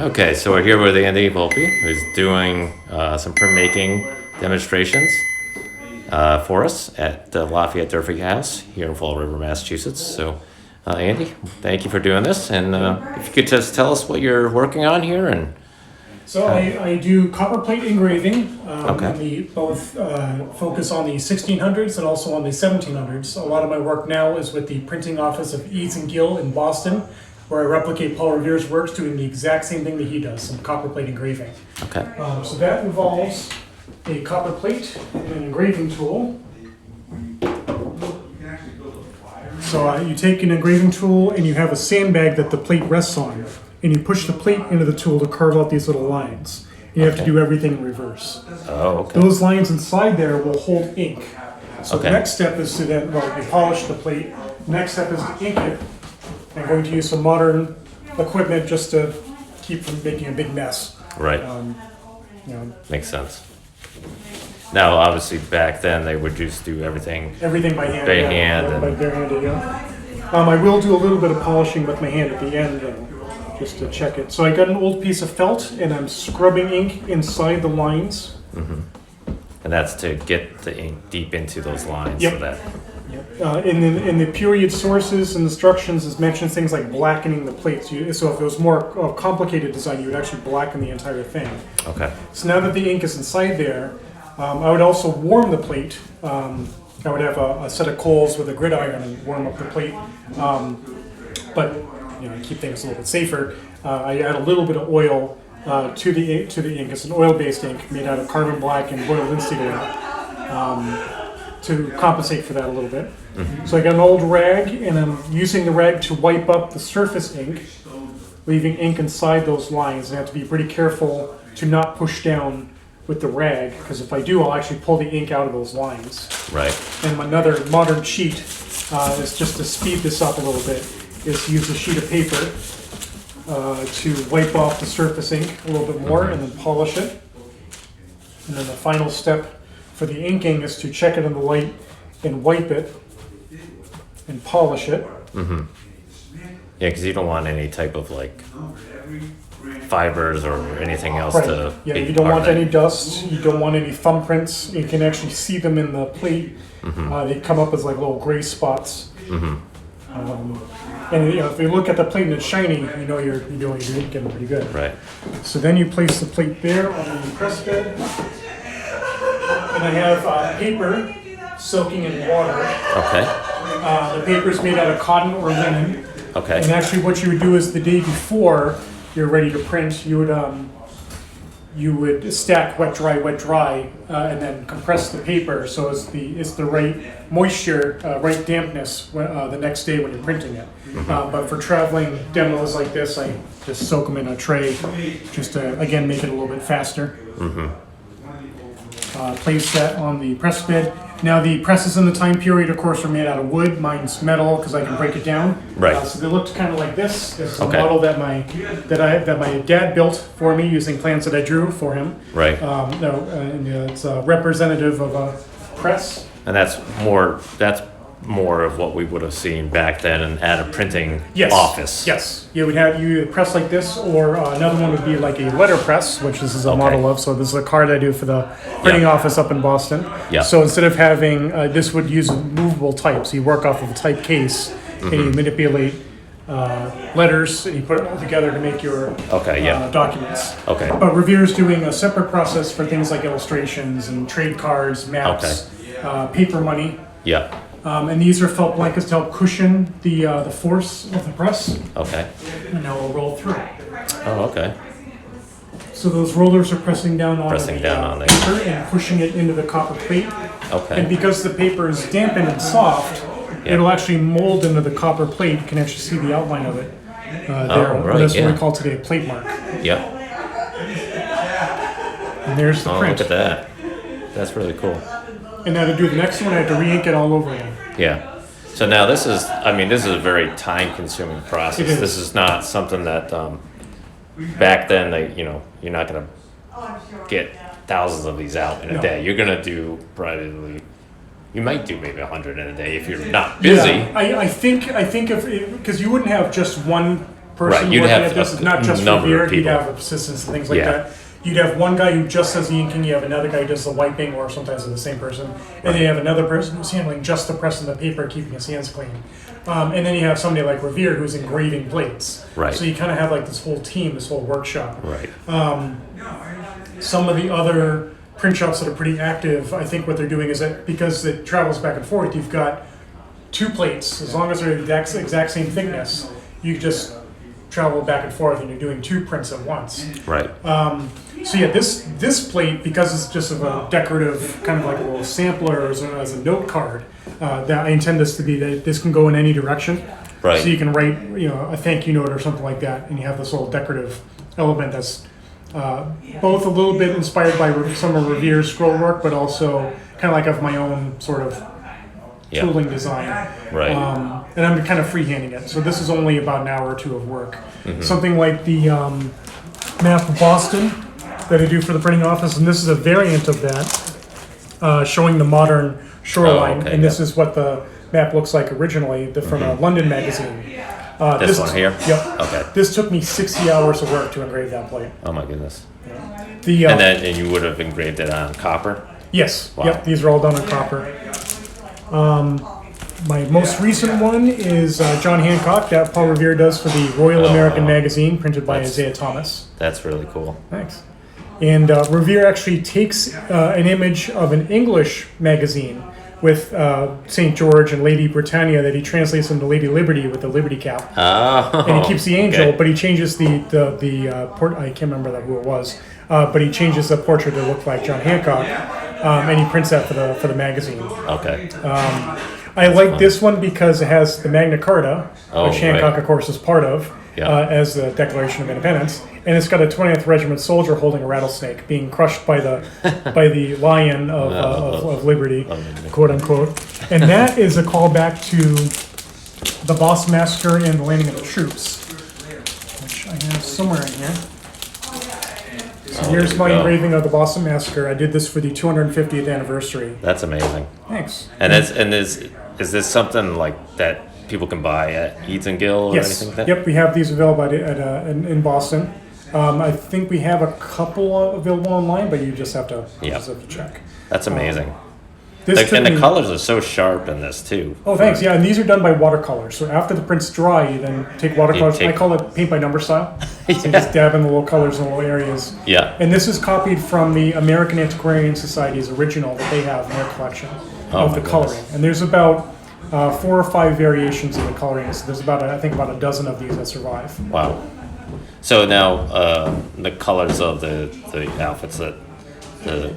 Okay, so we're here with Andy Volpe, who's doing some printmaking demonstrations for us at the Lafayette-Durfee house here in Fall River, Massachusetts. So, Andy, thank you for doing this, and if you could just tell us what you're working on here. And So I do copper plate engraving. Okay. We both focus on the 1600s and also on the 1700s. A lot of my work now is with the printing office of Eads and Gill in Boston, where I replicate Paul Revere's works doing the exact same thing that he does, some copper plate engraving. Okay. So that involves a copper plate and an engraving tool. So you take an engraving tool and you have a sandbag that the plate rests on, and you push the plate into the tool to carve out these little lines. You have to do everything in reverse. Oh, okay. Those lines inside there will hold ink. So Okay. the next step is to then, you polish the plate. Next step is to ink it. I'm going to use some modern equipment just to keep from making a big mess. Right. You know, Makes sense. Now, obviously, back then they would just do everything. everything by hand. By yeah. hand Yeah, and- by barehanded, yeah. I will do a little bit of polishing with my hand at the end, just to check it. So I got an old piece of felt, and I'm scrubbing ink inside the lines. And that's to get the ink deep into those lines. Yep. So that. In the period sources and instructions, is mentioned things like blackening the plates. So if it was more complicated design, you would actually blacken the entire thing. Okay. So now that the ink is inside there, I would also warm the plate. I would have a set of coals with a gridiron and warm up the plate. But keep things a little bit safer. I add a little bit of oil to the ink. It's an oil-based ink made out of carbon black and boiled linseed oil to compensate for that a little bit. So I got an old rag, and I'm using the rag to wipe up the surface ink, leaving ink inside those lines. And I have to be pretty careful to not push down with the rag, because if I do, I'll actually pull the ink out of those lines. Right. And another modern cheat is just to speed this up a little bit, is to use a sheet of paper to wipe off the surface ink a little bit more and then polish it. And then the final step for the inking is to check it in the light and wipe it and polish it. Yeah, because you don't want any type of fibers or anything else to. Yeah, be you don't part want of it. any dust. You don't want any thumbprints. You can actually see them in the plate. They come up as like little gray spots. And if you look at the plate and it's shiny, you know you're getting pretty good. Right. So then you place the plate there on the press bed, and I have paper soaking in water. Okay. The paper is made out of cotton or linen. Okay. And actually, what you would do is the day before you're ready to print, you would stack wet, dry, and then compress the paper so it's the right moisture, right dampness the next day when you're printing it. But for traveling demos like this, I just soak them in a tray, just to again make it a little bit faster. Place that on the press bed. Now the presses in the time period, of course, are made out of wood. Mine's metal because I can break it down. Right. So they looked kind of like this. This is a Okay. model that my dad built for me using plans that I drew for him. Right. It's representative of a press. And that's more of what we would have seen back then at a printing office. Yes. You would press like this, or another one would be like a letter press, which this is a model of. So this is a card I do for the printing office up in Boston. Yeah. So instead of having this, would use movable type. So you work off of a type case and you manipulate letters and you put it all together to make your documents. Okay. But Revere's doing a separate process for things like illustrations and trade cards, maps, paper money. Yeah. And these are felt blankets to help cushion the force of the press. Okay. And now we'll roll through. Oh, okay. So those rollers are pressing down on the paper and pushing it into the copper plate. Okay. And because the paper is dampened and soft, it'll actually mold into the copper plate. You can actually see the outline of it there. Right, That's what we call today a plate mark. Yep. And there's the print. Look at that. That's really cool. And now to do the next one, I have to re-ink it all over again. Yeah. So now this is a very time-consuming process. It is. This is not something that back then you're not going to get thousands of these out in a day. You're going to do probably. You might do maybe 100 in a day if you're not busy. Yeah, I think if because you wouldn't have just one person Right, you'd working have at this. a It's not just number of Revere. You'd people. have assistants and things like Yeah. that. You'd have one guy who just does the inking, you have another guy who does the wiping, or sometimes they're the same person, and then you have another person who's handling just the press and the paper, keeping his hands clean. And then you have somebody like Revere who's engraving plates. Right. So you kind of have like this whole team, this whole workshop. Right. Some of the other print shops that are pretty active, I think what they're doing is that because it travels back and forth, you've got two plates, as long as they're the exact same thickness, you just travel back and forth and you're doing two prints at once. Right. So yeah, this plate, because it's just of a decorative, kind of like a little sampler as a note card, that I intend this to be that this can go in any direction. Right. So you can write, a thank you note or something like that, and you have this little decorative element that's both a little bit inspired by some of Revere's scroll work, but also kind of like of my own sort of Yeah. tooling design. Right. And I'm kind of freehanding it. So this is only about an hour or two of work. Mm-hmm. Something like the map of Boston that I do for the printing office, and this is a variant of that, showing the modern shoreline. Oh, okay, and this yeah. is what the map looks like originally from a London magazine. This one here? Yep. Okay. This took me 60 hours of work to engrave that plate. Oh my goodness. The And you would have engraved it on copper? yes, Wow. yep. These are all done in copper. My most recent one is John Hancock that Paul Revere does for the Royal American Magazine, printed by That's- Isaiah Thomas. That's really cool. Thanks. And Revere actually takes an image of an English magazine with St. George and Lady Britannia that he translates into Lady Liberty with the Liberty cap. Oh. And he keeps the angel, okay. but he changes the I can't remember who it was, but he changes the portrait to look like John Hancock, and he prints that for the magazine. Okay. I like this one because it has the Magna Carta, Oh, which Hancock, right. of course, is part of, Yeah. as the Declaration of Independence, and it's got a 20th Regiment soldier holding a rattlesnake, being crushed by the lion of liberty, quote unquote. And that is a callback to the Boston Massacre and the landing of the troops, which I have somewhere in here. So here's there my you go. engraving of the Boston Massacre. I did this for the 250th anniversary. That's amazing. Thanks. And is this something like that people can buy at Intaglio or Yes. anything like that? Yep, we have these available in Boston. I think we have a couple available online, but you just have to, check. That's amazing. This took And the me- colors are so sharp in this too. Oh, thanks. Yeah, and these are done by watercolor. So after the print's dry, you then take watercolors. take- I call it paint by number style. So you just dab in the little colors in the little areas. Yeah. And this is copied from the American Antiquarian Society's original that they have in their collection Oh, of my the goodness. coloring. And there's about 4 or 5 variations of the coloring. So there's about, I think, about a dozen of these that survive. Wow. So now the colors of the outfits that the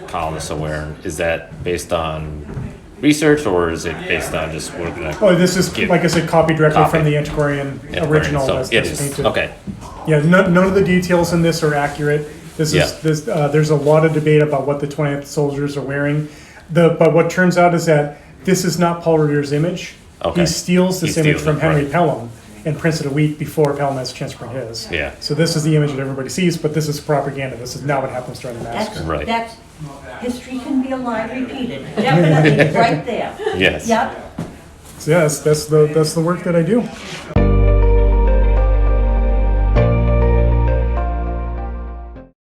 colonists are wearing, is that based on research or is it based on just working at Oh, this is, like I said, copied directly Copy. from the Antiquarian original So that's it is. painted. Okay. Yeah, none of the details in this are accurate. This is there's a lot of debate about what the 20th soldiers are wearing. But what turns out is that this is not Paul Revere's image. Okay. He steals this He image steals from it, Henry right. Pelham and prints it a week before Pelham has a chance to print his. Yeah. So this is the image that everybody sees, but this is propaganda. This is not what happens during the massacre. Right. That's, history can be alive, repeated. Definitely, right there. Yes. Yep. So yes, that's the work that I do.